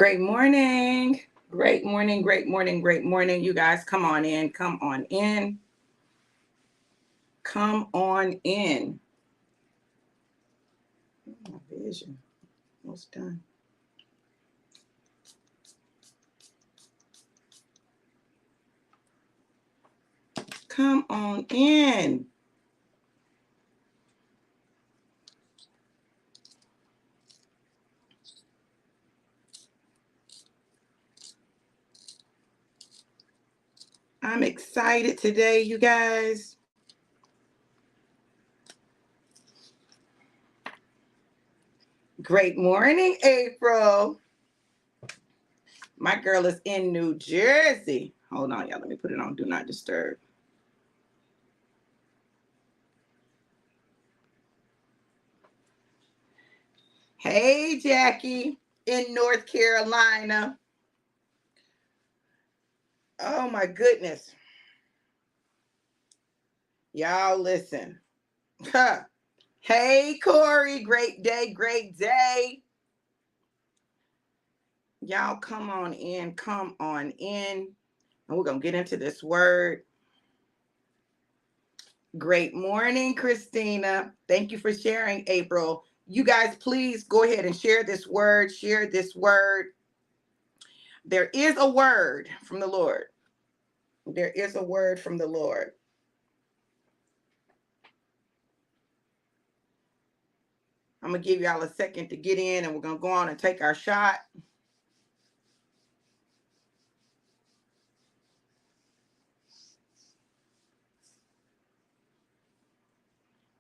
Great morning. Great morning. Great morning. Great morning. You guys, come on in. Come on in. Come on in. My vision. Almost done. Come on in. I'm excited today, you guys. Great morning, April. My girl is in New Jersey. Hold on, y'all. Let me put it on Do Not Disturb. Hey, Jackie in North Carolina. Oh, my goodness. Y'all listen. Hey, Corey. Great day. Great day. Y'all come on in. Come on in. And we're going to get into this word. Great morning, Christina. Thank you for sharing, April. You guys, please go ahead and share this word. Share this word. There is a word from the Lord. There is a word from the Lord. I'm going to give y'all a second to get in, and we're going to go on and take our shot.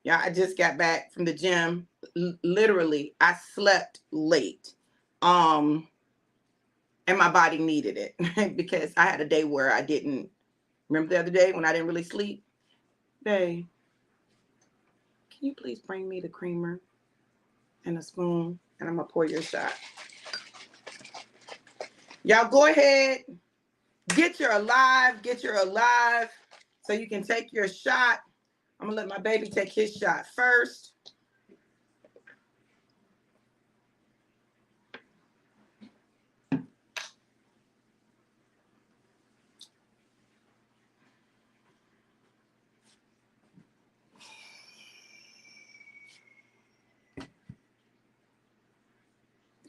Yeah, I just got back from the gym. Literally, I slept late. And my body needed it because I had a day where I didn't. Remember the other day when I didn't really sleep? Babe, can you please bring me the creamer and a spoon? And I'm going to pour your shot. Y'all go ahead. Get your alive. So you can take your shot. I'm going to let my baby take his shot first.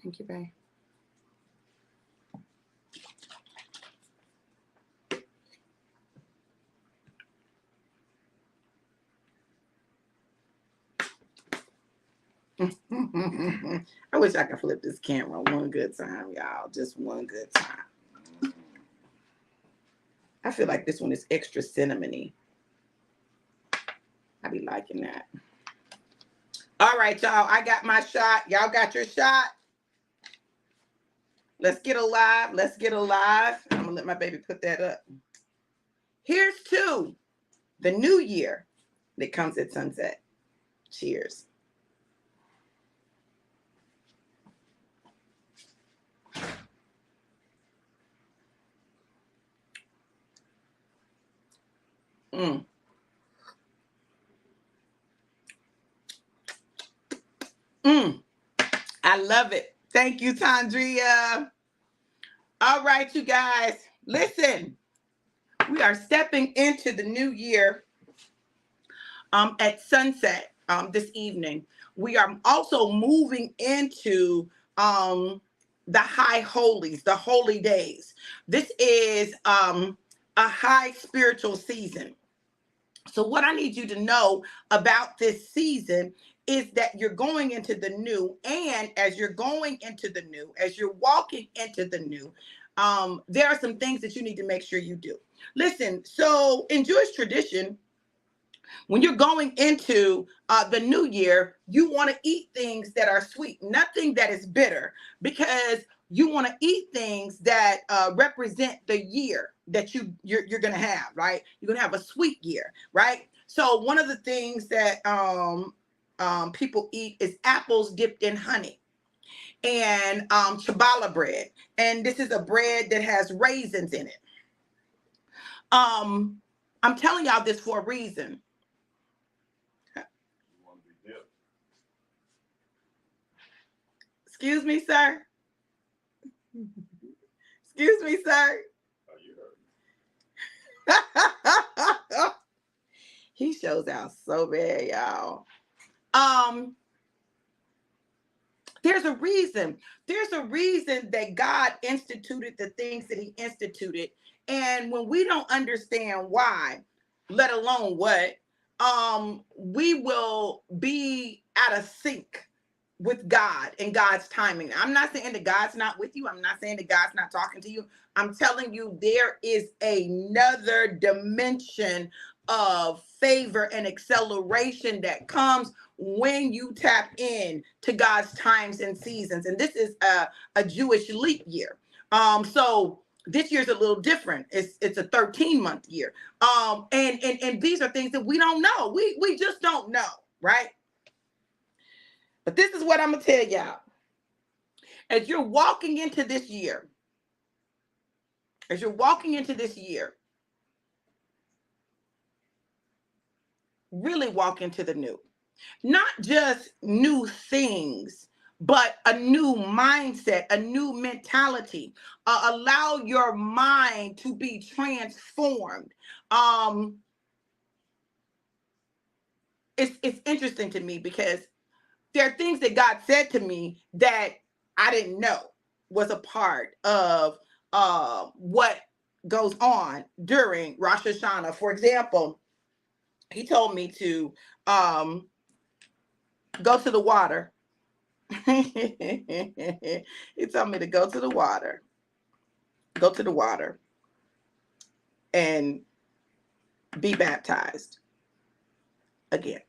Thank you, babe. I wish I could flip this camera one good time, y'all. Just one good time. I feel like this one is extra cinnamony. I be liking that. All right, y'all. I got my shot. Y'all got your shot? Let's get alive. Let's get alive. I'm going to let my baby put that up. Here's to the new year that comes at sunset. Cheers. I love it. Thank you, Tandria. All right, you guys. Listen, we are stepping into the new year at sunset this evening. We are also moving into the high holies, the holy days. This is a high spiritual season. So what I need you to know about this season is that you're going into the new, and as you're going into the new, as you're walking into the new, there are some things that you need to make sure you do. Listen, so in Jewish tradition, when you're going into the new year, you want to eat things that are sweet, nothing that is bitter, because you want to eat things that represent the year that you're going to have, right? You're going to have a sweet year, right? So one of the things that people eat is apples dipped in honey and chabala bread. And this is a bread that has raisins in it. I'm telling y'all this for a reason. Excuse me, sir. Excuse me, sir. He shows out so bad, y'all. Um, there's a reason. There's a reason that God instituted the things that he instituted. And when we don't understand why, let alone what, we will be out of sync with God and God's timing. I'm not saying that God's not with you. I'm not saying that God's not talking to you. I'm telling you, there is another dimension of favor and acceleration that comes when you tap in to God's times and seasons. And this is a Jewish leap year. So this year's a little different. It's a 13-month year. And these are things that we don't know. We just don't know, right? But this is what I'm gonna tell y'all. As you're walking into this year, really walk into the new. Not just new things, but a new mindset, a new mentality. Allow your mind to be transformed. It's interesting to me because there are things that God said to me that I didn't know was a part of what goes on during Rosh Hashanah. For example, he told me to go to the water. He told me to go to the water and be baptized again.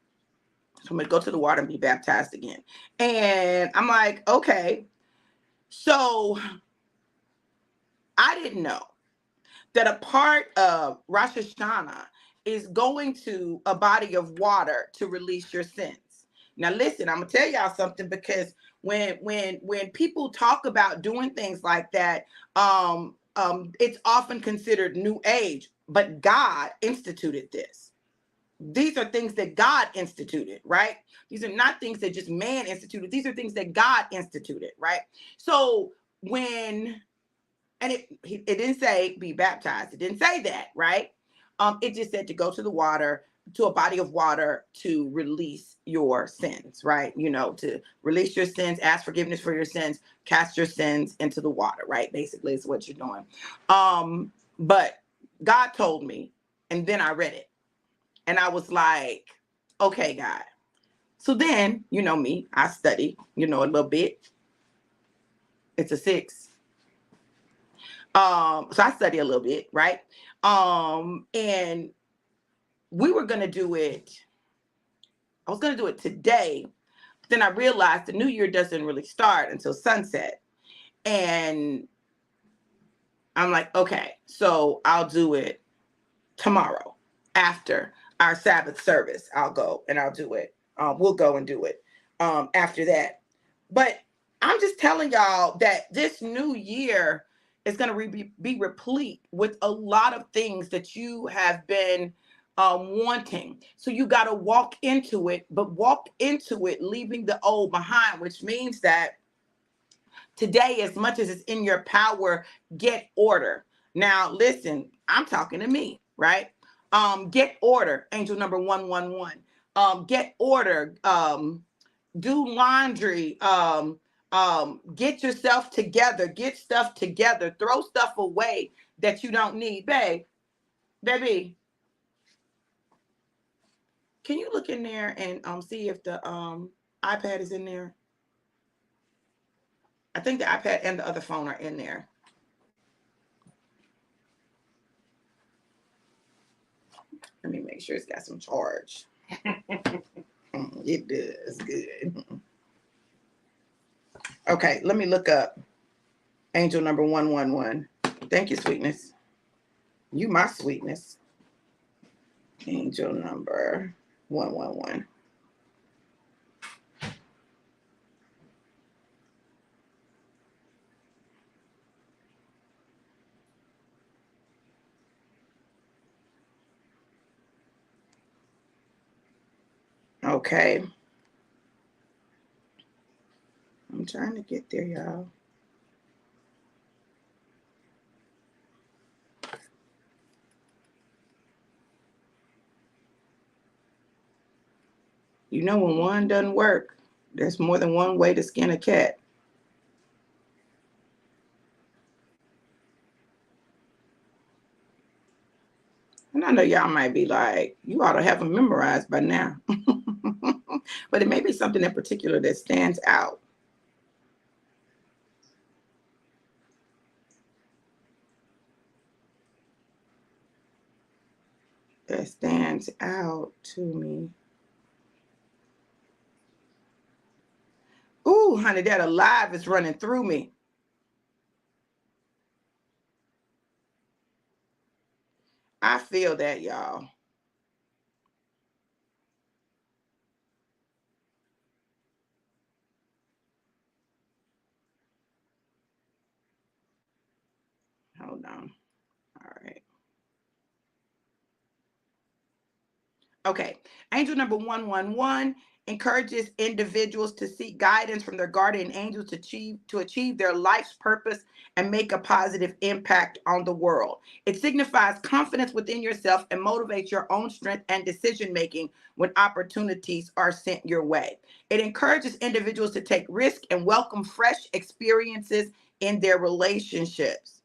So I'm going to go to the water and be baptized again. And I'm like, okay. So I didn't know that a part of Rosh Hashanah is going to a body of water to release your sins. Now, listen, I'm gonna tell y'all something, because when people talk about doing things like that, it's often considered new age, but God instituted this. These are things that God instituted, right? These are not things that just man instituted. These are things that God instituted, right? So when and it didn't say be baptized. It didn't say that, right? It just said to go to the water, to a body of water, to release your sins, right? You know, to release your sins, ask forgiveness for your sins, cast your sins into the water, right? Basically, is what you're doing. But God told me, and then I read it, and I was like, okay, God. So then, you know me, I study, a little bit. It's a 6. So I study a little bit, right? And we were gonna do it. I was gonna do it today. Then I realized the new year doesn't really start until sunset. And I'm like, okay, so I'll do it tomorrow after our Sabbath service. I'll go and I'll do it. We'll go and do it after that. But I'm just telling y'all that this new year is going to be replete with a lot of things that you have been wanting. So you got to walk into it, but walk into it leaving the old behind, which means that today, as much as it's in your power, get order. Now, listen, I'm talking to me, right? Get order, angel number 111. Get order. Do laundry. Get yourself together. Get stuff together. Throw stuff away that you don't need, baby. Can you look in there and see if the iPad is in there? I think the iPad and the other phone are in there. Let me make sure it's got some charge. It does. Good. Okay, let me look up angel number 111. Thank you, sweetness. You my sweetness. Angel number 111. Okay. I'm trying to get there, y'all. know, when one doesn't work, there's more than one way to skin a cat. And I know y'all might be like, you ought to have them memorized by now. But it may be something in particular that stands out. That stands out to me. Ooh, honey, that alive is running through me. I feel that, y'all. Hold on. All right. Okay. Angel number 111 encourages individuals to seek guidance from their guardian angels to achieve their life's purpose and make a positive impact on the world. It signifies confidence within yourself and motivates your own strength and decision making when opportunities are sent your way. It encourages individuals to take risk and welcome fresh experiences in their relationships.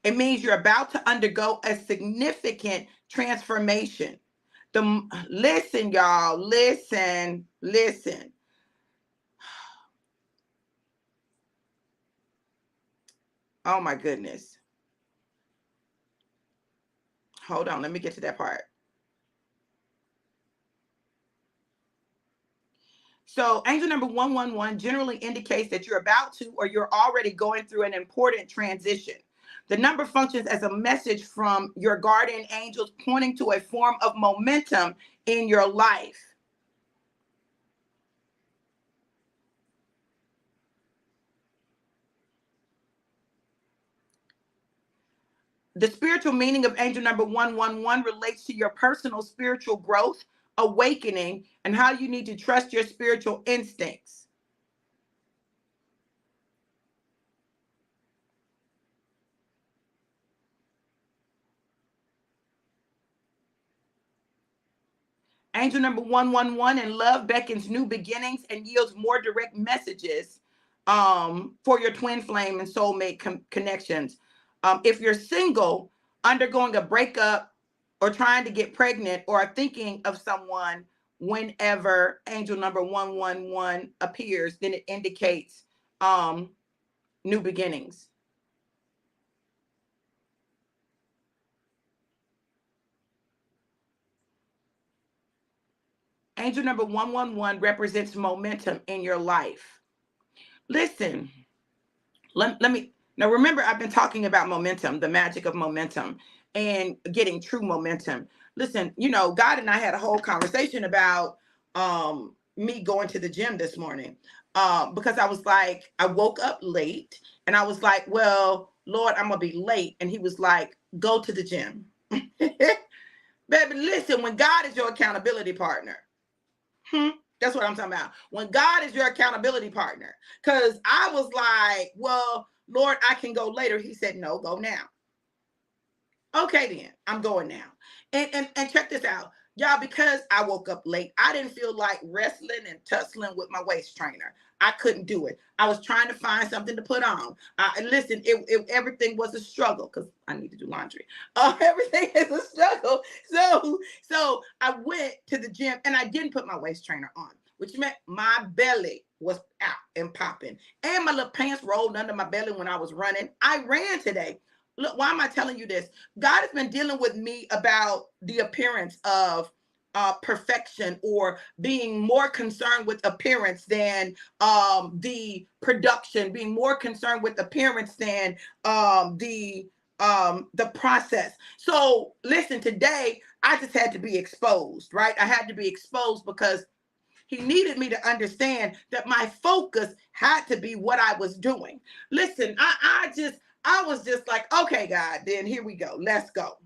It means you're about to undergo a significant transformation. Listen, y'all, listen. Oh my goodness. Hold on, let me get to that part. So angel number 111 generally indicates that you're about to or you're already going through an important transition. The number functions as a message from your guardian angels pointing to a form of momentum in your life. The spiritual meaning of angel number 111 relates to your personal spiritual growth, awakening, and how you need to trust your spiritual instincts. Angel number 111 in love beckons new beginnings and yields more direct messages for your twin flame and soulmate connections. If you're single, undergoing a breakup, or trying to get pregnant, or are thinking of someone, whenever angel number 111 appears, then it indicates new beginnings. Angel number 111 represents momentum in your life. Listen, let me now remember, I've been talking about momentum, the magic of momentum, and getting true momentum. Listen, you know, God and I had a whole conversation about me going to the gym this morning, because I was like, I woke up late and I was like, well, Lord, I'm gonna be late. And he was like, go to the gym. Baby, listen, when God is your accountability partner, that's what I'm talking about. When God is your accountability partner. Because I was like, well, Lord, I can go later. He said, no, go now. Okay, then I'm going now. And check this out. Y'all, because I woke up late, I didn't feel like wrestling and tussling with my waist trainer. I couldn't do it. I was trying to find something to put on. Listen, everything was a struggle because I need to do laundry. Everything is a struggle. So I went to the gym and I didn't put my waist trainer on, which meant my belly was out and popping. And my little pants rolled under my belly when I was running. I ran today. Look, why am I telling you this? God has been dealing with me about the appearance of perfection, or being more concerned with appearance than the production, being more concerned with appearance than the process. So listen, today I just had to be exposed, right? I had to be exposed because he needed me to understand that my focus had to be what I was doing. Listen, I was just like, okay, God, then here we go. Let's go.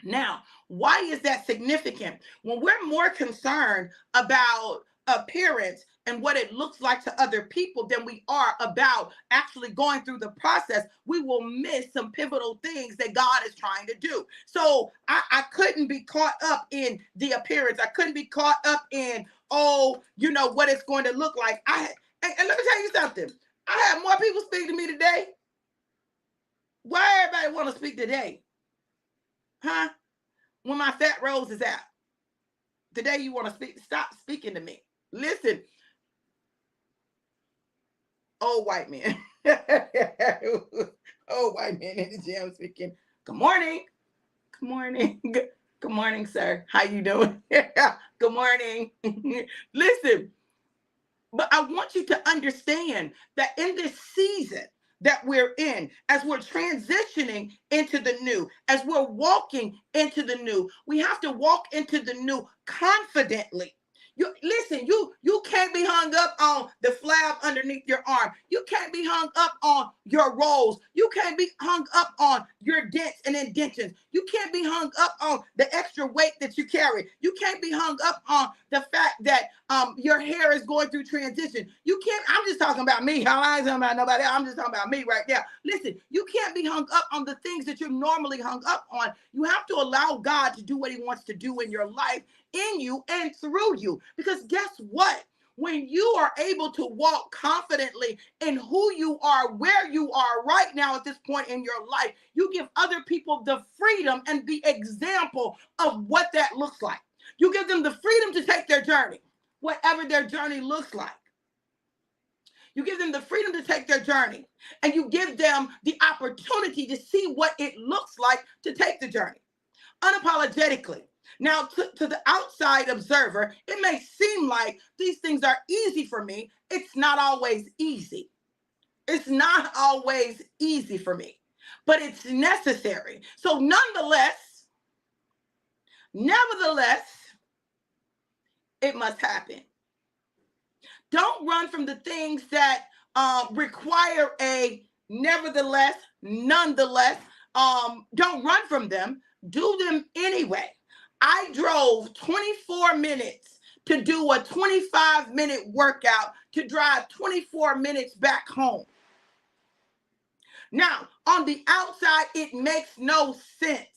Now, why is that significant? When we're more concerned about appearance and what it looks like to other people than we are about actually going through the process, we will miss some pivotal things that God is trying to do. So I couldn't be caught up in the appearance. I couldn't be caught up in, oh, you know, what it's going to look like. And let me tell you something. I have more people speak to me today. Why everybody want to speak today? Huh? When my fat rose is out. Today you want to speak, stop speaking to me. Listen, old white man. Old white man in the gym speaking. Good morning. Good morning. Good morning, sir. How you doing? Good morning. Listen, but I want you to understand that in this season that we're in, as we're transitioning into the new, as we're walking into the new, we have to walk into the new confidently. You listen, you can't be hung up on the flab underneath your arm. You can't be hung up on your rolls. You can't be hung up on your dents and indentions. You can't be hung up on the extra weight that you carry. You can't be hung up on the fact that your hair is going through transition. You can't, I'm just talking about me. I ain't talking about nobody else. I'm just talking about me right now. Listen, you can't be hung up on the things that you're normally hung up on. You have to allow God to do what he wants to do in your life, in you and through you. Because guess what? When you are able to walk confidently in who you are, where you are right now at this point in your life, you give other people the freedom and the example of what that looks like. You give them the freedom to take their journey, whatever their journey looks like. You give them the freedom to take their journey, and you give them the opportunity to see what it looks like to take the journey unapologetically. Now, to the outside observer, it may seem like these things are easy for me. It's not always easy. It's not always easy for me, but it's necessary. So nevertheless, it must happen. Don't run from the things that require a nevertheless, nonetheless. Don't run from them. Do them anyway. I drove 24 minutes to do a 25-minute workout to drive 24 minutes back home. Now, on the outside, it makes no sense.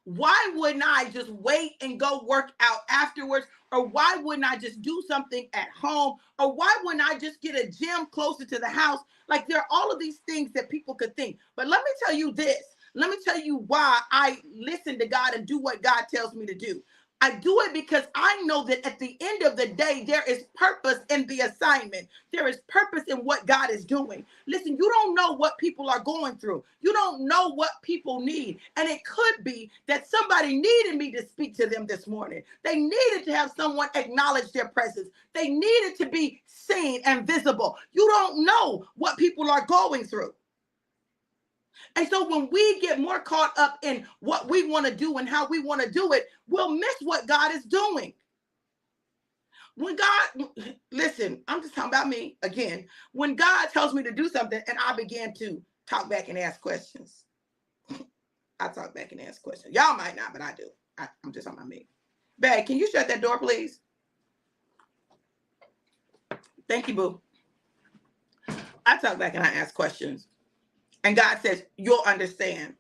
Why wouldn't I just wait and go work out afterwards? Or why wouldn't I just do something at home? Or why wouldn't I just get a gym closer to the house? Like, there are all of these things that people could think. But let me tell you this. Let me tell you why I listen to God and do what God tells me to do. I do it because I know that at the end of the day, there is purpose in the assignment. There is purpose in what God is doing. Listen, you don't know what people are going through. You don't know what people need. And it could be that somebody needed me to speak to them this morning. They needed to have someone acknowledge their presence. They needed to be seen and visible. You don't know what people are going through. And so when we get more caught up in what we want to do and how we want to do it, we'll miss what God is doing. When God, listen, I'm just talking about me again. When God tells me to do something and I begin to talk back and ask questions, I talk back and ask questions. Y'all might not, but I do. I'm just talking about me. Babe, can you shut that door, please? Thank you, boo. I talk back and I ask questions. And God says, you'll understand.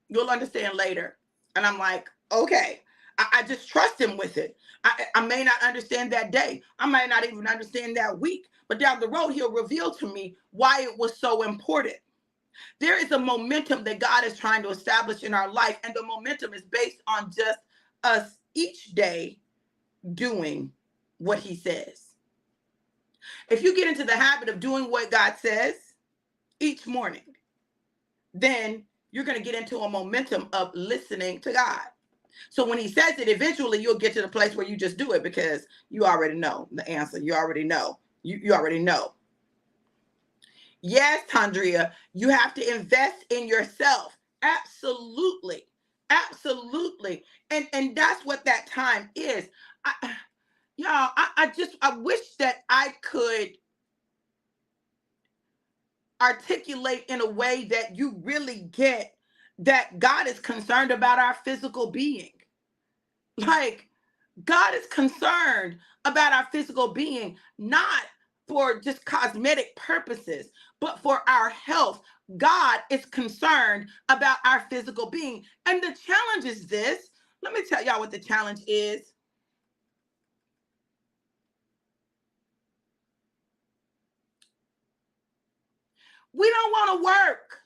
You'll understand later. And I'm like, okay. I just trust him with it. I may not understand that day. I might not even understand that week. But down the road, he'll reveal to me why it was so important. There is a momentum that God is trying to establish in our life. And the momentum is based on just us each day doing what he says. If you get into the habit of doing what God says each morning, then you're going to get into a momentum of listening to God. So when he says it, eventually you'll get to the place where you just do it because you already know the answer. You already know. You already know. Yes, Tandria, you have to invest in yourself. Absolutely. Absolutely. And that's what that time is. I wish that I could articulate in a way that you really get that God is concerned about our physical being. Like, God is concerned about our physical being, not for just cosmetic purposes, but for our health. God is concerned about our physical being. And the challenge is this. Let me tell y'all what the challenge is. We don't want to work.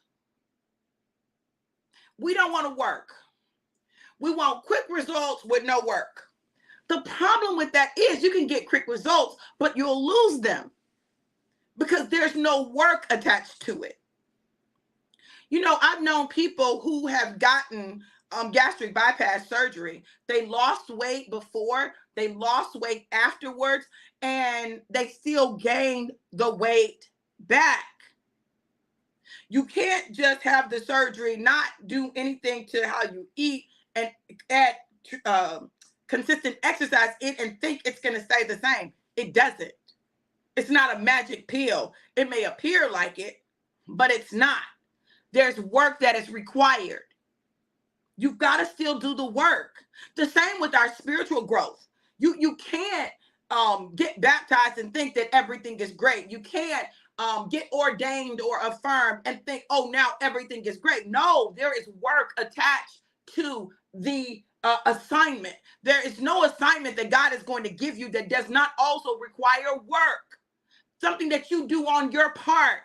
We don't want to work. We want quick results with no work. The problem with that is you can get quick results, but you'll lose them because there's no work attached to it. You know, I've known people who have gotten gastric bypass surgery. They lost weight before, they lost weight afterwards, and they still gained the weight back. You can't just have the surgery, not do anything to how you eat, and add consistent exercise in and think it's going to stay the same. It doesn't. It's not a magic pill. It may appear like it, but it's not. There's work that is required. You've got to still do the work. The same with our spiritual growth. You can't get baptized and think that everything is great. You can't get ordained or affirmed and think, oh, now everything is great. No, there is work attached to the assignment. There is no assignment that God is going to give you that does not also require work. Something that you do on your part.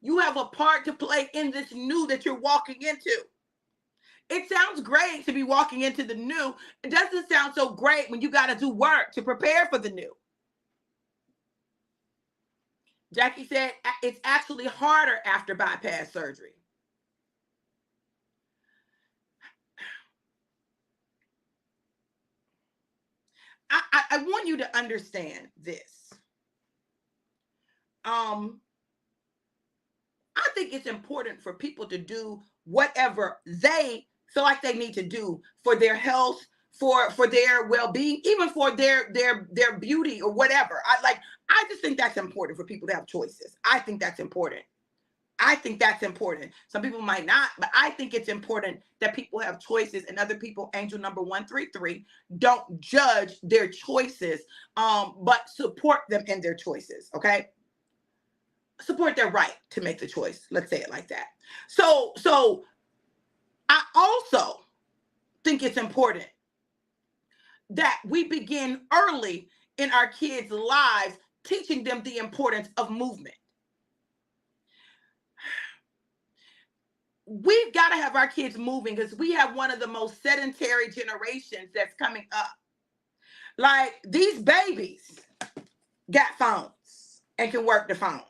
You have a part to play in this new that you're walking into. It sounds great to be walking into the new. It doesn't sound so great when you got to do work to prepare for the new. Jackie said it's actually harder after bypass surgery. I want you to understand this. I think it's important for people to do whatever they feel like they need to do for their health, for their well-being, even for their beauty or whatever. I just think that's important for people to have choices. I think that's important. Some people might not, but I think it's important that people have choices, and other people, angel number 133, don't judge their choices, but support them in their choices. Okay. Support their right to make the choice. Let's say it like that. So I also think it's important that we begin early in our kids' lives, teaching them the importance of movement. We've got to have our kids moving because we have one of the most sedentary generations that's coming up. Like, these babies got phones and can work the phones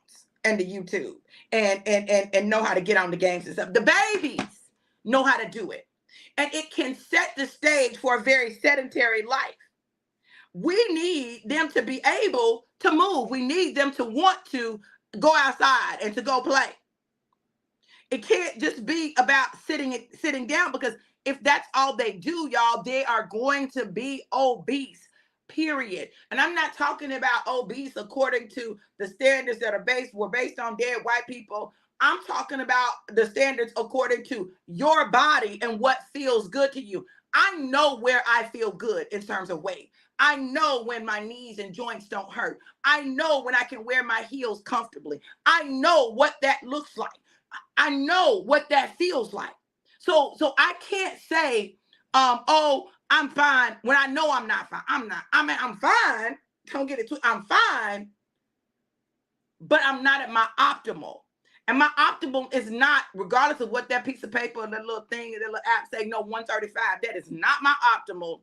and the YouTube and know how to get on the games and stuff. The babies know how to do it. And it can set the stage for a very sedentary life. We need them to be able to move. We need them to want to go outside and to go play. It can't just be about sitting down, because if that's all they do, y'all, they are going to be obese. Period. And I'm not talking about obese according to the standards that were based on dead white people. I'm talking about the standards according to your body and what feels good to you. I know where I feel good in terms of weight. I know when my knees and joints don't hurt. I know when I can wear my heels comfortably. I know what that looks like. I know what that feels like. So I can't say, oh, I'm fine when I know I'm not fine. I'm fine. Don't get it twisted. I'm fine, but I'm not at my optimal. And my optimal is not, regardless of what that piece of paper and that little thing and that little app say, no, 135. That is not my optimal.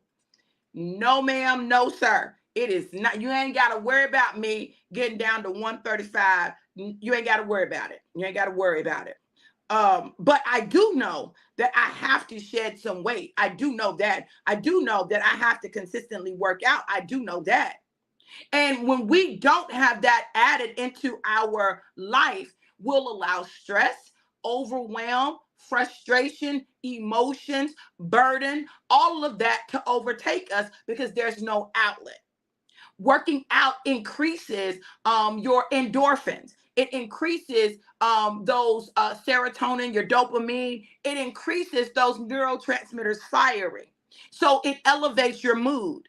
No, ma'am. No, sir. It is not. You ain't got to worry about me getting down to 135. You ain't got to worry about it. You ain't got to worry about it. But I do know that I have to shed some weight. I do know that. I do know that I have to consistently work out. I do know that. And when we don't have that added into our life, we'll allow stress, overwhelm, frustration, emotions, burden, all of that to overtake us because there's no outlet. Working out increases your endorphins. It increases those serotonin, your dopamine. It increases those neurotransmitters firing. So it elevates your mood.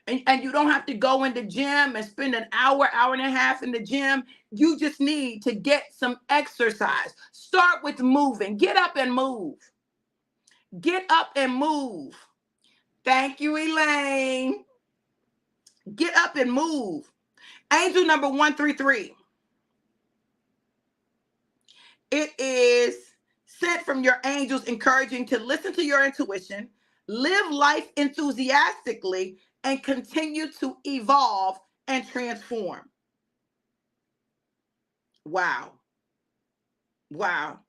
And you don't have to go in the gym and spend an hour, hour and a half in the gym. You just need to get some exercise. Start with moving. Get up and move. Get up and move. Thank you, Elaine. Get up and move. Angel number 133. It is sent from your angels, encouraging to listen to your intuition, live life enthusiastically, and continue to evolve and transform. Wow. Wow.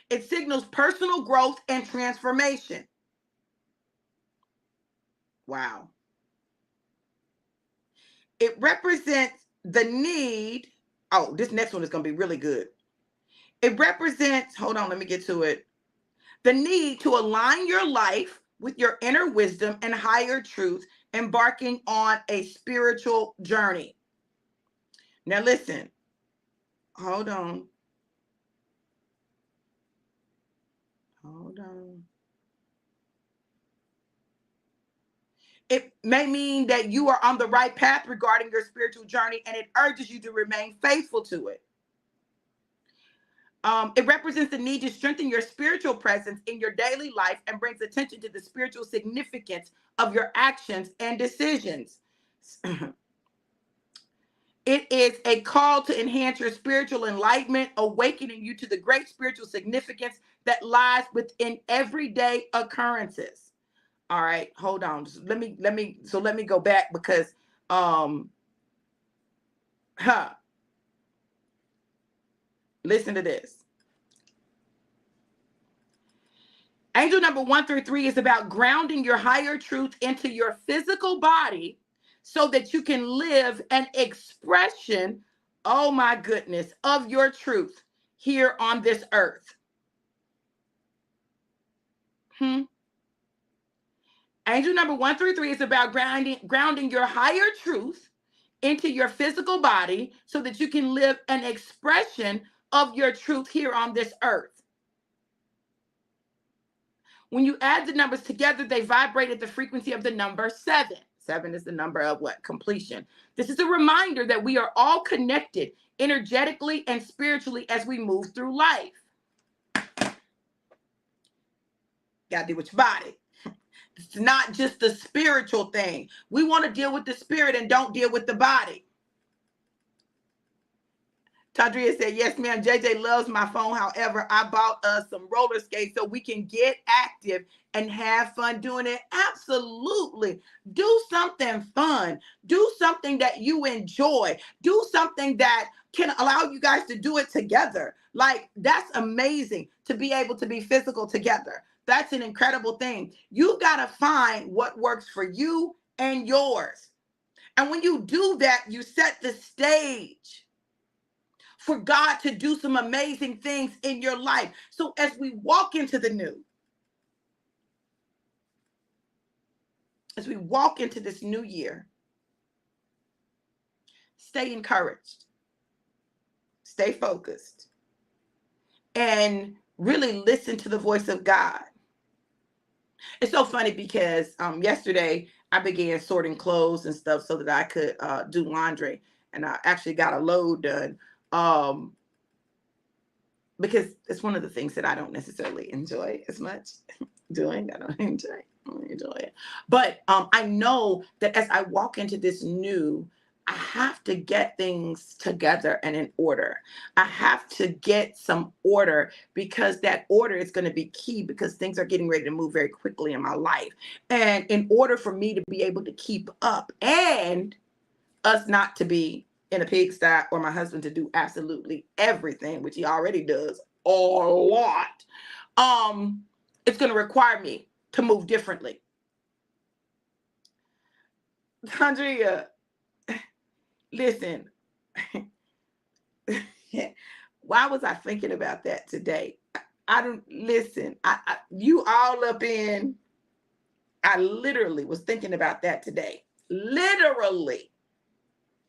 It signals personal growth and transformation. Wow. It represents the need. Oh, this next one is going to be really good. It represents, hold on, let me get to it. The need to align your life with your inner wisdom and higher truth, embarking on a spiritual journey. Now listen, hold on. Hold on. It may mean that you are on the right path regarding your spiritual journey, and it urges you to remain faithful to it. It represents the need to strengthen your spiritual presence in your daily life and brings attention to the spiritual significance of your actions and decisions. It is a call to enhance your spiritual enlightenment, awakening you to the great spiritual significance that lies within everyday occurrences. All right, hold on. Let me go back because listen to this. Angel number 133 is about grounding your higher truth into your physical body so that you can live an expression, oh my goodness, of your truth here on this earth. Angel number 133 is about grounding your higher truth into your physical body so that you can live an expression of your truth here on this earth. When you add the numbers together, they vibrate at the frequency of the number 7. 7 is the number of what? Completion. This is a reminder that we are all connected energetically and spiritually as we move through life. Gotta deal with your body. It's not just the spiritual thing. We want to deal with the spirit and don't deal with the body. Tandria said, yes, ma'am. JJ loves my phone. However, I bought us some roller skates so we can get active and have fun doing it. Absolutely. Do something fun. Do something that you enjoy. Do something that can allow you guys to do it together. Like, that's amazing to be able to be physical together. That's an incredible thing. You got to find what works for you and yours. And when you do that, you set the stage for God to do some amazing things in your life. So as we walk into the new, as we walk into this new year, stay encouraged, stay focused, and really listen to the voice of God. It's so funny because yesterday I began sorting clothes and stuff so that I could do laundry, and I actually got a load done. Because it's one of the things that I don't necessarily enjoy as much doing. I don't enjoy it. But I know that as I walk into this new, I have to get things together and in order. I have to get some order because that order is going to be key because things are getting ready to move very quickly in my life. And in order for me to be able to keep up and us not to be in a pigsty or my husband to do absolutely everything, which he already does a lot, it's going to require me to move differently. Andrea, listen, why was I thinking about that today? I don't listen. You all up in, I literally was thinking about that today. Literally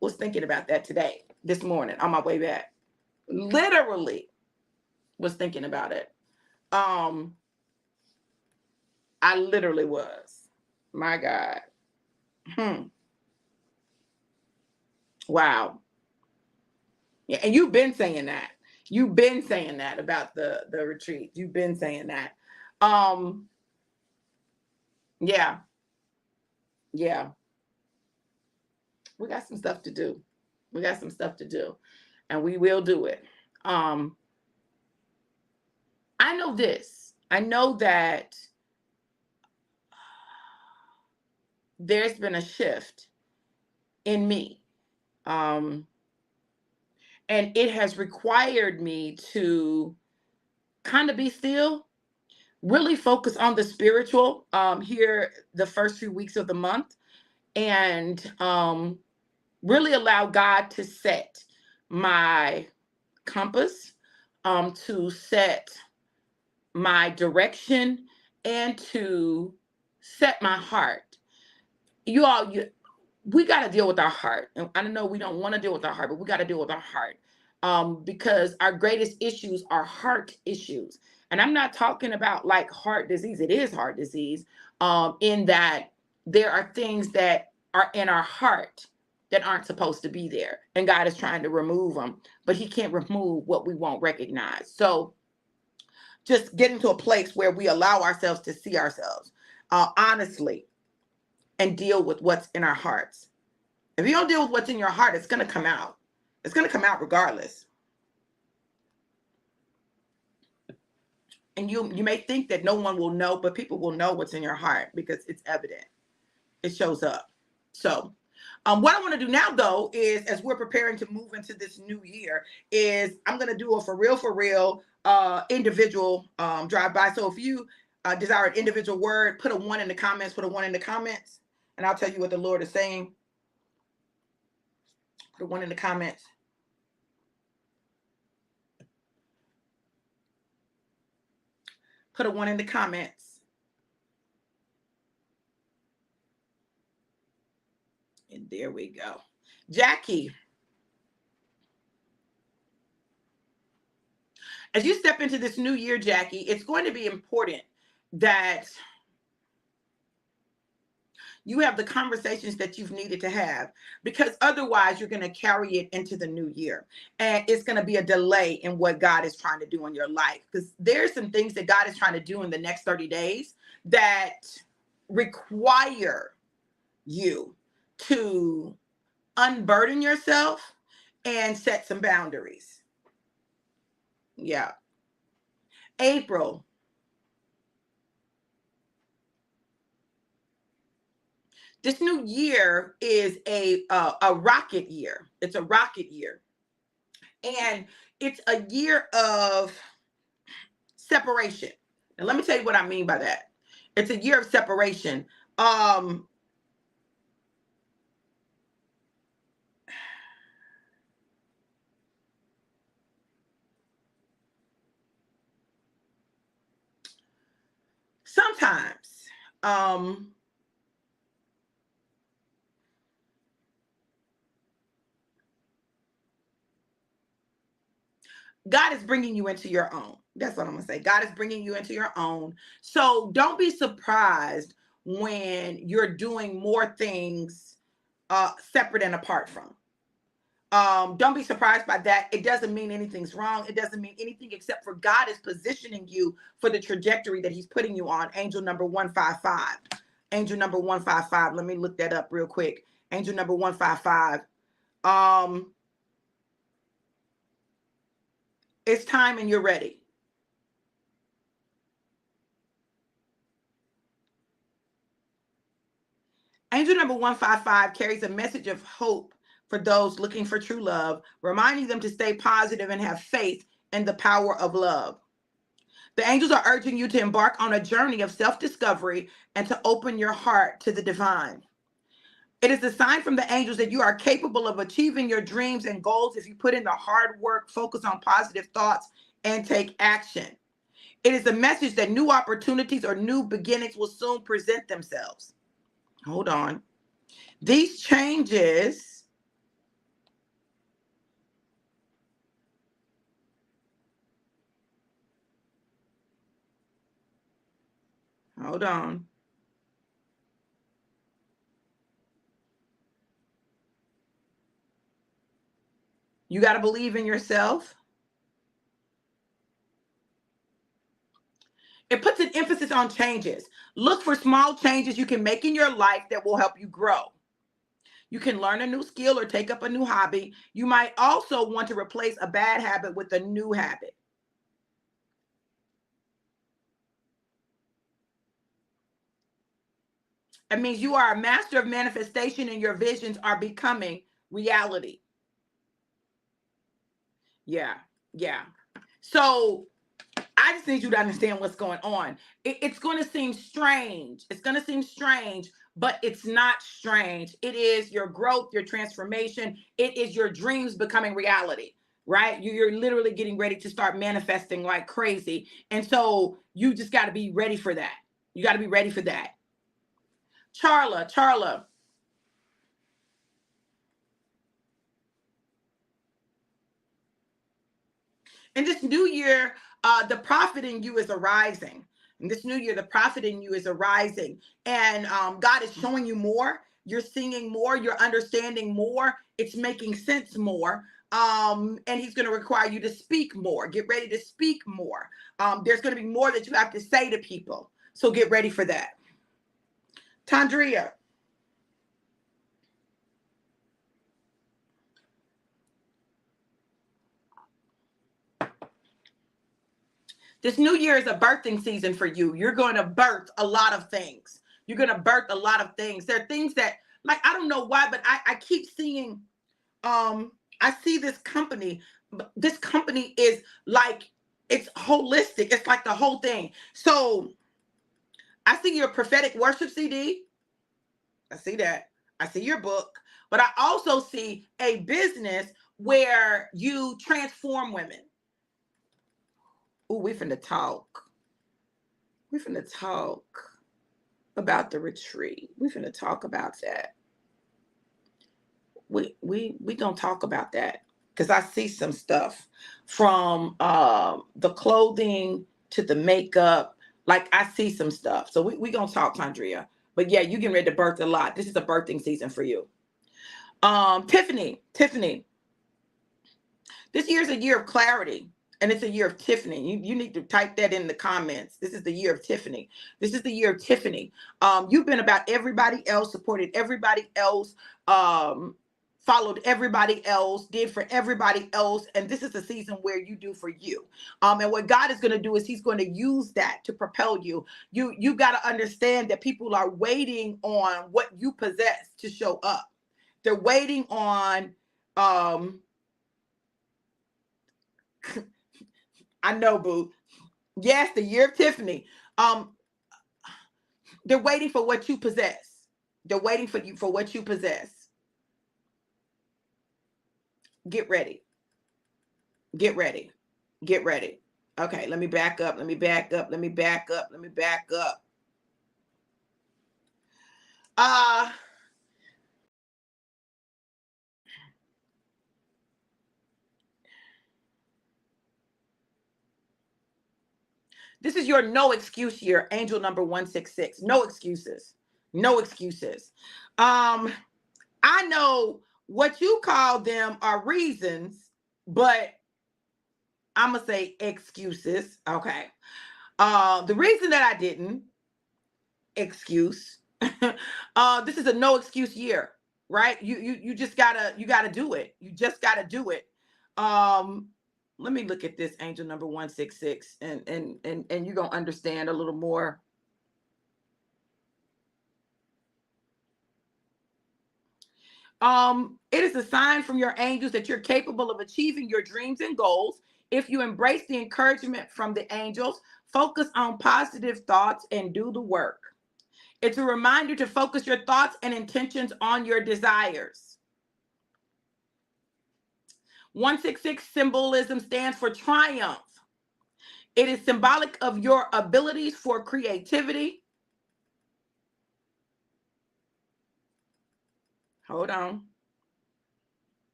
was thinking about that today, this morning on my way back. Literally was thinking about it. I literally was. My God. Wow. Yeah, and you've been saying that. You've been saying that about the retreat. You've been saying that. Um, yeah, yeah. We got some stuff to do. We got some stuff to do. And we will do it. Um, I know this. I know that there's been a shift in me. Um, and it has required me to kind of be still, really focus on the spiritual here the first few weeks of the month, and really allow God to set my compass, to set my direction, and to set my heart. You all, we got to deal with our heart. And I don't know, we don't want to deal with our heart, but we got to deal with our heart, because our greatest issues are heart issues. And I'm not talking about like heart disease. It is heart disease, in that there are things that are in our heart that aren't supposed to be there. And God is trying to remove them, but he can't remove what we won't recognize. So just getting to a place where we allow ourselves to see ourselves honestly, and deal with what's in our hearts. If you don't deal with what's in your heart, it's going to come out. It's going to come out regardless. And you may think that no one will know, but people will know what's in your heart because it's evident. It shows up. So what I want to do now, though, is as we're preparing to move into this new year, is I'm going to do a for real individual drive-by. So if you desire an individual word, put a 1 in the comments, and I'll tell you what the Lord is saying. Put a 1 in the comments. Put a 1 in the comments. And there we go. Jackie, as you step into this new year, Jackie, it's going to be important that you have the conversations that you've needed to have, because otherwise you're going to carry it into the new year. And it's going to be a delay in what God is trying to do in your life, because there's some things that God is trying to do in the next 30 days that require you to unburden yourself and set some boundaries. Yeah. April. This new year is a rocket year. It's a rocket year. And it's a year of separation. And let me tell you what I mean by that. It's a year of separation. Um, sometimes, God is bringing you into your own. That's what I'm going to say. God is bringing you into your own. So don't be surprised when you're doing more things separate and apart from. Don't be surprised by that. It doesn't mean anything's wrong. It doesn't mean anything except for God is positioning you for the trajectory that he's putting you on. Angel number 155. Angel number 155. Let me look that up real quick. Angel number 155. It's time and you're ready. Angel number 155 carries a message of hope for those looking for true love, reminding them to stay positive and have faith in the power of love. The angels are urging you to embark on a journey of self-discovery and to open your heart to the divine. It is a sign from the angels that you are capable of achieving your dreams and goals if you put in the hard work, focus on positive thoughts, and take action. It is a message that new opportunities or new beginnings will soon present themselves. Hold on. These changes, hold on. You got to believe in yourself. It puts an emphasis on changes. Look for small changes you can make in your life that will help you grow. You can learn a new skill or take up a new hobby. You might also want to replace a bad habit with a new habit. It means you are a master of manifestation and your visions are becoming reality. Yeah, yeah. So I just need you to understand what's going on. It's going to seem strange. It's going to seem strange, but it's not strange. It is your growth, your transformation. It is your dreams becoming reality, right? You're literally getting ready to start manifesting like crazy. And so you just got to be ready for that. You got to be ready for that. Charla. In this new year, the prophet in you is arising. In this new year, the prophet in you is arising. And God is showing you more. You're seeing more. You're understanding more. It's making sense more. And he's going to require you to speak more. Get ready to speak more. There's going to be more that you have to say to people. So get ready for that. Tandria. This new year is a birthing season for you. You're going to birth a lot of things. You're going to birth a lot of things. There are things that, like, I don't know why, but I keep seeing, I see this company. This company is like, it's holistic. It's like the whole thing. So I see your prophetic worship CD. I see that. I see your book. But I also see a business where you transform women. Ooh, we finna talk. We finna talk about the retreat. We finna talk about that. We gonna talk about that because I see some stuff from the clothing to the makeup. Like I see some stuff. So we gonna talk, Tandria. But yeah, you getting ready to birth a lot. This is a birthing season for you. Tiffany, this year's a year of clarity. And it's a year of Tiffany. You need to type that in the comments. This is the year of Tiffany. This is the year of Tiffany. You've been about everybody else, supported everybody else, followed everybody else, did for everybody else. And this is the season where you do for you. And what God is going to do is he's going to use that to propel you. You got to understand that people are waiting on what you possess to show up. They're waiting on, I know, boo. Yes, the year of Tiffany. Um, they're waiting for what you possess. They're waiting for you for what you possess. Get ready. Get ready. Get ready. Okay, let me back up. Let me back up. Let me back up. Let me back up. Uh this is your no excuse year, angel number 166. No excuses. No excuses. I know what you call them are reasons, but I'm gonna say excuses. Okay. The reason that I didn't excuse, this is a no excuse year, right? You just gotta do it. You just gotta do it. Um, Let me look at this angel number 166, and you're gonna understand a little more. It is a sign from your angels that you're capable of achieving your dreams and goals. If you embrace the encouragement from the angels, focus on positive thoughts and do the work. It's a reminder to focus your thoughts and intentions on your desires. 166 symbolism stands for triumph. It is symbolic of your abilities for creativity. Hold on.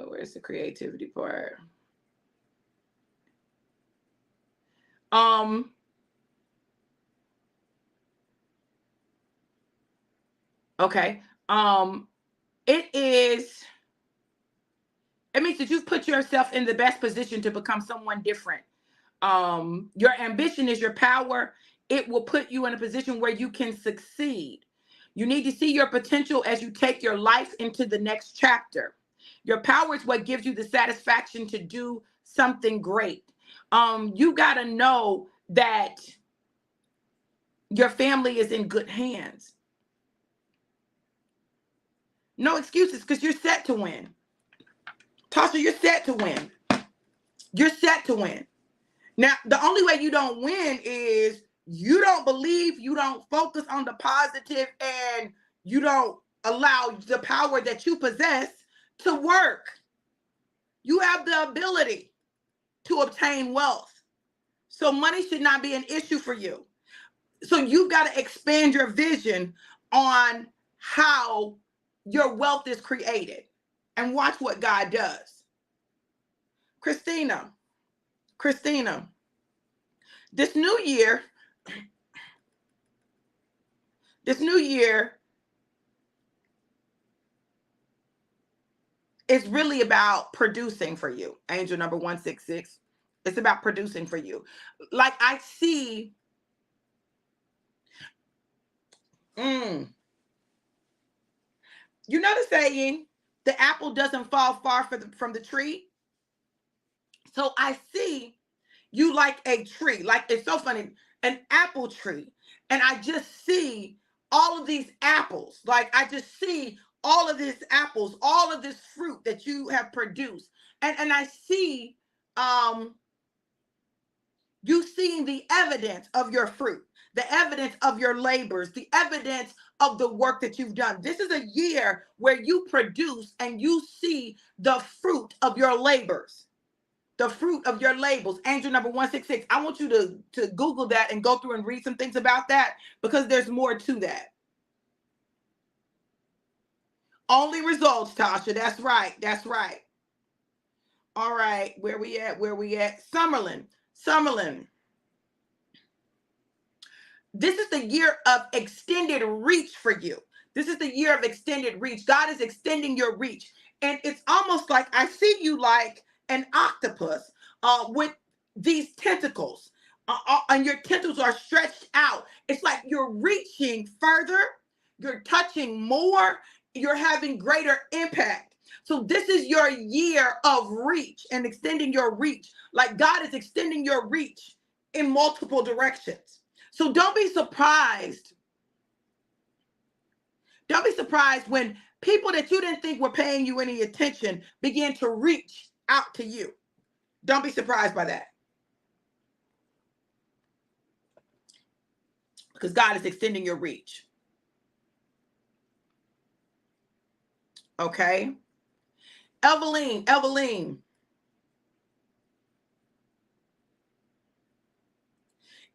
Where's the creativity part? Um, Okay. It means that you've put yourself in the best position to become someone different. Your ambition is your power. It will put you in a position where you can succeed. You need to see your potential as you take your life into the next chapter. Your power is what gives you the satisfaction to do something great. You got to know that your family is in good hands. No excuses, because you're set to win. Tasha, you're set to win. You're set to win. Now, the only way you don't win is you don't believe, you don't focus on the positive, and you don't allow the power that you possess to work. You have the ability to obtain wealth. So money should not be an issue for you. So you've got to expand your vision on how your wealth is created and watch what God does. Christina, this new year is really about producing for you. Angel number 166. It's about producing for you. Like I see, you know the saying, the apple doesn't fall far from the tree. So I see you like a tree. Like, it's so funny, an apple tree. And I just see all of these apples. Like, I just see all of these apples, all of this fruit that you have produced. And I see you seeing the evidence of your fruit, the evidence of your labors, the evidence of the work that you've done. This is a year where you produce and you see the fruit of your labors. The fruit of your labels. Angel number 166. I want you to Google that and go through and read some things about that, because there's more to that. Only results, Tasha. That's right. That's right. All right. Where we at? Summerlin. This is the year of extended reach for you. This is the year of extended reach. God is extending your reach. And it's almost like I see you like an octopus with these tentacles. And your tentacles are stretched out. It's like you're reaching further. You're touching more. You're having greater impact. So this is your year of reach and extending your reach. Like God is extending your reach in multiple directions. So don't be surprised. Don't be surprised when people that you didn't think were paying you any attention begin to reach out to you. Don't be surprised by that. Because God is extending your reach. Okay? Eveline.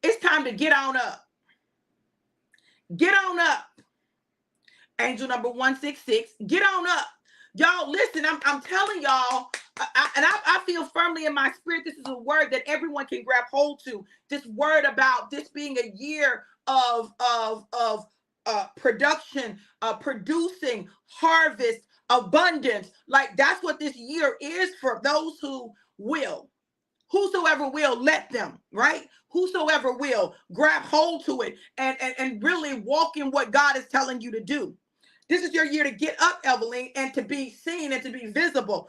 It's time to get on up. Get on up. Angel number 166. Get on up. Y'all, listen, I'm telling y'all, I feel firmly in my spirit, this is a word that everyone can grab hold to. This word about this being a year of production, producing, harvest, abundance. Like, that's what this year is for those who will. Whosoever will, let them, right? Whosoever will grab hold to it and really walk in what God is telling you to do. This is your year to get up, Eveline, and to be seen and to be visible.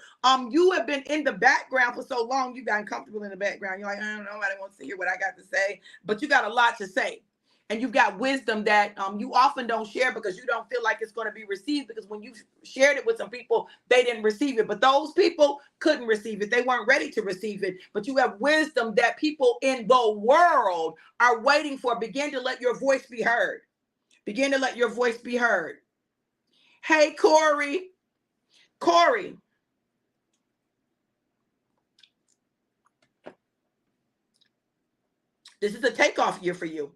You have been in the background for so long, you've gotten comfortable in the background. You're like, I don't know, nobody wants to hear what I got to say, but you got a lot to say. And you've got wisdom that you often don't share because you don't feel like it's going to be received, because when you shared it with some people, they didn't receive it. But those people couldn't receive it. They weren't ready to receive it. But you have wisdom that people in the world are waiting for. Begin to let your voice be heard. Begin to let your voice be heard. Hey, Corey. This is a takeoff year for you.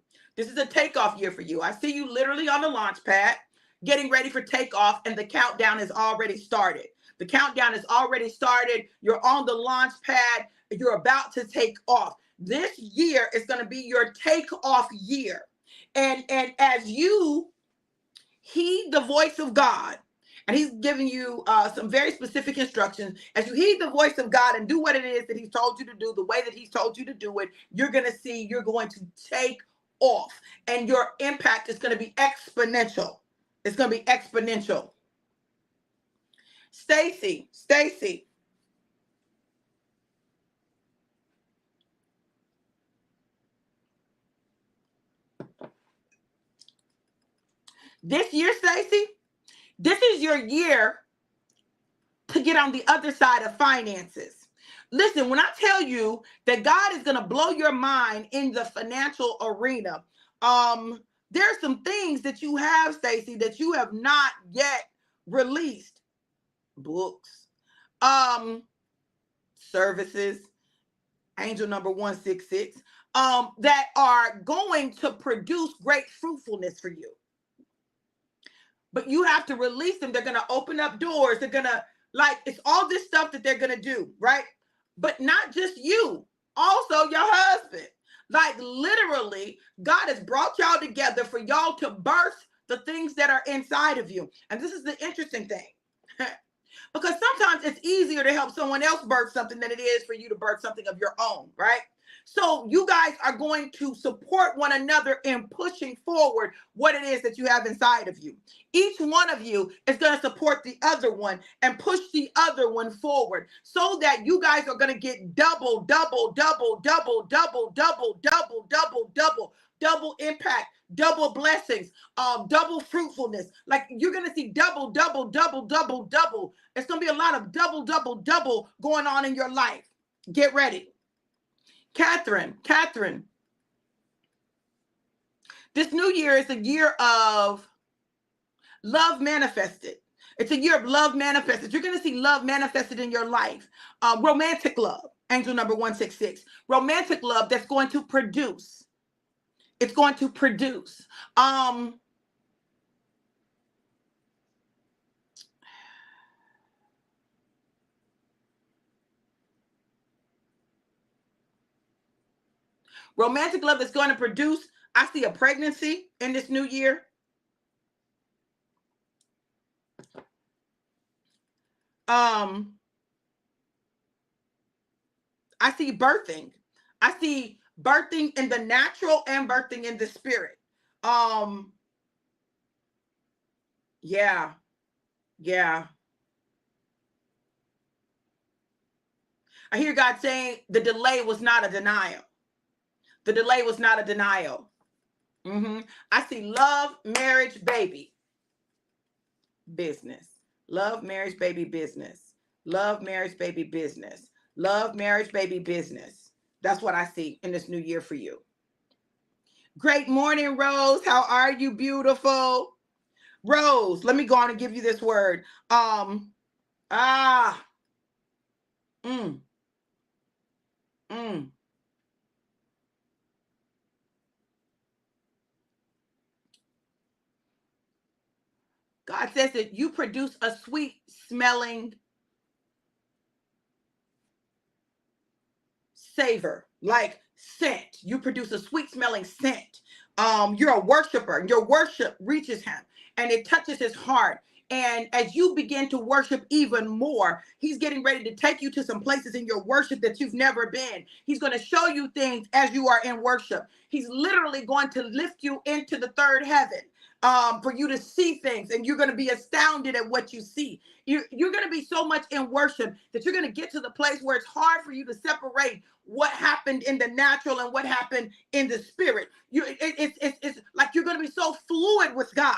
I see you literally on the launch pad, getting ready for takeoff, and the countdown has already started. You're on the launch pad. You're about to take off. This year is going to be your takeoff year. And as you heed the voice of God. And he's giving you some very specific instructions. As you heed the voice of God and do what it is that he's told you to do, the way that he's told you to do it, you're going to see you're going to take off. And your impact is going to be exponential. It's going to be exponential. Stacy. This year, Stacy, this is your year to get on the other side of finances. Listen, when I tell you that God is going to blow your mind in the financial arena, there are some things that you have, Stacy, that you have not yet released. Books, services, angel number 166, that are going to produce great fruitfulness for you. But you have to release them. They're going to open up doors. They're going to, like, it's all this stuff that they're going to do, right? But not just you, also your husband. Like, literally, God has brought y'all together for y'all to birth the things that are inside of you. And this is the interesting thing. Because sometimes it's easier to help someone else birth something than it is for you to birth something of your own, right? So you guys are going to support one another in pushing forward what it is that you have inside of you. Each one of you is going to support the other one and push the other one forward so that you guys are going to get double impact, double blessings, double fruitfulness. Like, you're going to see double. It's going to be a lot of double going on in your life. Get ready. Catherine, this new year is a year of love manifested. It's a year of love manifested. You're going to see love manifested in your life. Romantic love, angel number 166. Romantic love that's going to produce. It's going to produce. Romantic love is going to produce. I see a pregnancy in this new year. I see birthing. I see birthing in the natural and birthing in the spirit. Yeah. I hear God saying the delay was not a denial. The delay was not a denial. I see love, marriage, baby, business. Love, marriage, baby, business. Love, marriage, baby, business. Love, marriage, baby, business. That's what I see in this new year for you. Great morning, Rose. How are you, beautiful? Rose, let me go on and give you this word. God says that you produce a sweet smelling savor, like scent. You produce a sweet smelling scent. You're a worshiper. Your worship reaches him and it touches his heart. And as you begin to worship even more, he's getting ready to take you to some places in your worship that you've never been. He's going to show you things as you are in worship. He's literally going to lift you into the third heaven. For you to see things, and you're going to be astounded at what you see. You're going to be so much in worship that you're going to get to the place where it's hard for you to separate what happened in the natural and what happened in the spirit. It's like you're going to be so fluid with God.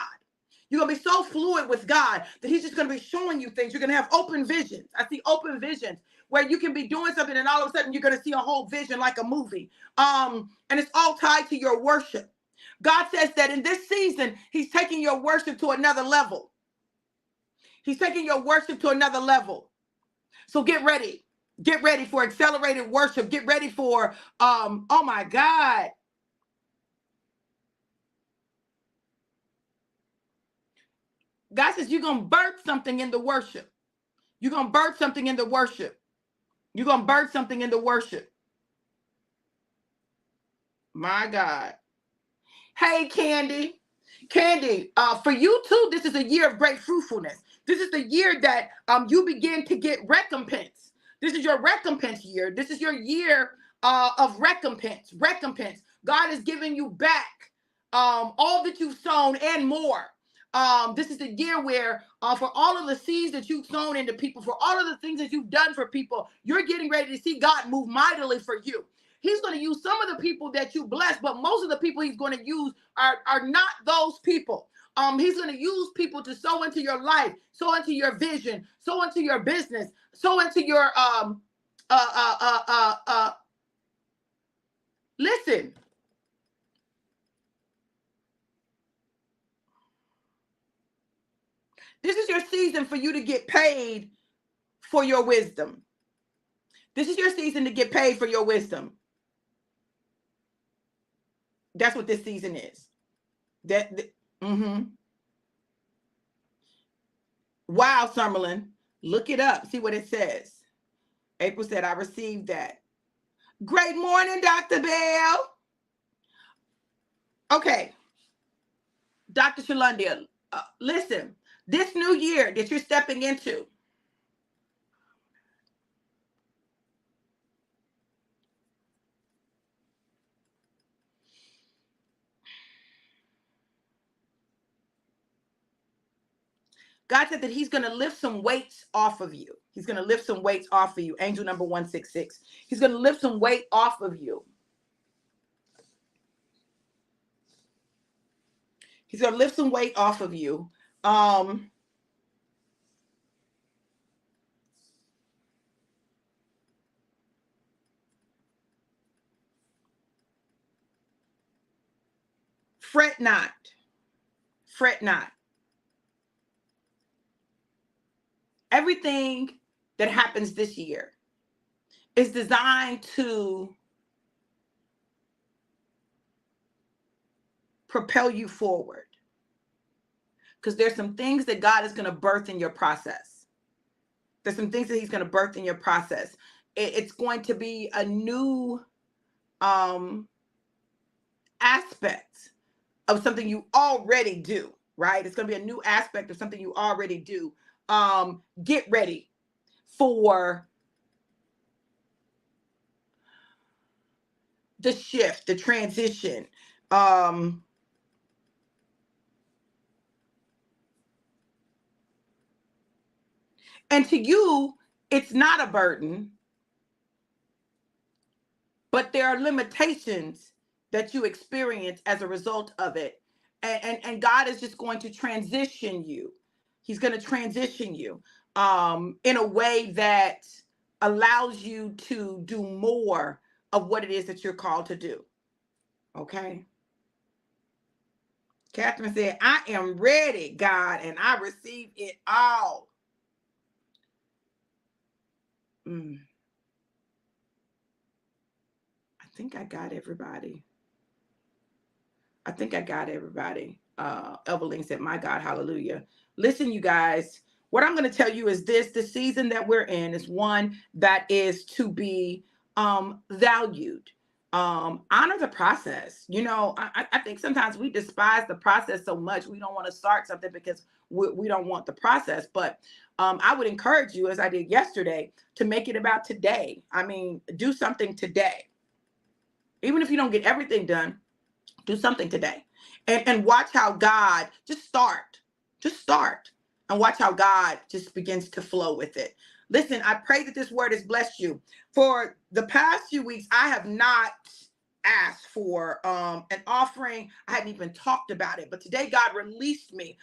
You're going to be so fluid with God that he's just going to be showing you things. You're going to have open visions. I see open visions where you can be doing something and all of a sudden you're going to see a whole vision like a movie. And it's all tied to your worship. God says that in this season, he's taking your worship to another level. He's taking your worship to another level. So get ready. Get ready for accelerated worship. Get ready for, oh my God. God says you're going to birth something in the worship. You're going to birth something in the worship. You're going to birth something in the worship. My God. Hey, Candy. Candy, for you too, this is a year of great fruitfulness. This is the year that you begin to get recompense. This is your recompense year. This is your year of recompense. Recompense. God is giving you back all that you've sown and more. This is the year where for all of the seeds that you've sown into people, for all of the things that you've done for people, you're getting ready to see God move mightily for you. He's going to use some of the people that you bless, but most of the people he's going to use are not those people. He's going to use people to sow into your life, sow into your vision, sow into your business, sow into your listen. This is your season for you to get paid for your wisdom. This is your season to get paid for your wisdom. That's what this season is. Wow, Summerlin. Look it up. See what it says. April said, I received that. Great morning, Dr. Bell. Okay. Dr. Shalundia, listen, this new year that you're stepping into, God said that he's going to lift some weights off of you. He's going to lift some weights off of you. Angel number 166. He's going to lift some weight off of you. He's going to lift some weight off of you. Fret not. Fret not. Everything that happens this year is designed to propel you forward. Because there's some things that God is going to birth in your process. There's some things that he's going to birth in your process. It's going to be a new aspect of something you already do, right? It's going to be a new aspect of something you already do. Get ready for the shift, the transition. And to you, it's not a burden, but there are limitations that you experience as a result of it. And God is just going to transition you. He's going to transition you in a way that allows you to do more of what it is that you're called to do. Okay? Catherine said, I am ready, God, and I receive it all. I think I got everybody. Evelyn said, my God, hallelujah. Listen, you guys, what I'm going to tell you is this: the season that we're in is one that is to be valued. Honor the process. You know, I think sometimes we despise the process so much. We don't want to start something because we don't want the process. But I would encourage you, as I did yesterday, to make it about today. I mean, do something today. Even if you don't get everything done, do something today. And watch how God, just start and watch how God just begins to flow with it. Listen, I pray that this word has blessed you. For the past few weeks, I have not asked for an offering. I hadn't even talked about it, but today God released me.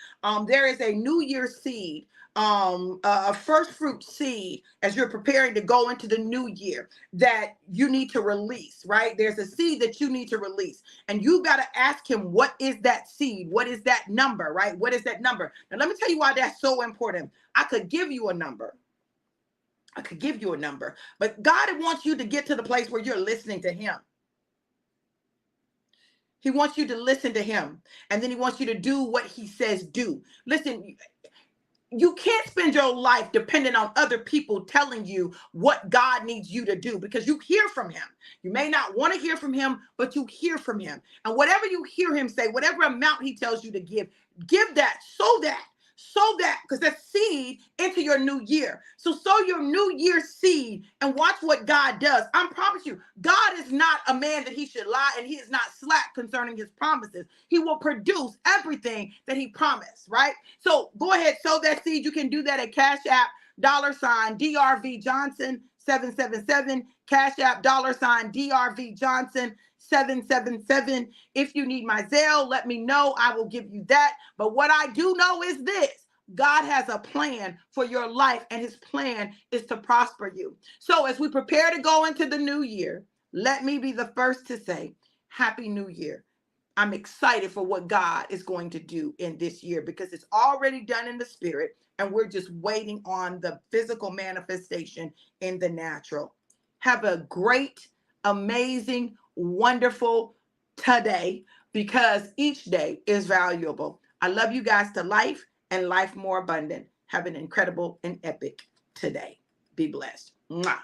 There is a New Year's seed, a first fruit seed, as you're preparing to go into the new year, that you need to release, right? There's a seed that you need to release, and you got to ask him, what is that seed? What is that number, right? What is that number? Now, let me tell you why that's so important. I could give you a number. But God wants you to get to the place where you're listening to him. He wants you to listen to him, and then he wants you to do what he says do. Listen, you can't spend your life dependent on other people telling you what God needs you to do, because you hear from him. You may not want to hear from him, but you hear from him. And whatever you hear him say, whatever amount he tells you to give that, sow that, because that's seed into your new year. So sow your new year seed and watch what God does. I promise you, God is not a man that he should lie, and he is not slack concerning his promises. He will produce everything that he promised, right? So go ahead, sow that seed. You can do that at Cash App, $DRV Johnson 777, Cash App, $DRV Johnson 777. If you need my Zelle, let me know. I will give you that. But what I do know is this: God has a plan for your life, and his plan is to prosper you. So as we prepare to go into the new year, let me be the first to say, Happy New Year. I'm excited for what God is going to do in this year, because it's already done in the spirit, and we're just waiting on the physical manifestation in the natural. Have a great, amazing, wonderful today, because each day is valuable. I love you guys to life, and life more abundant. Have an incredible and epic today. Be blessed. Mwah.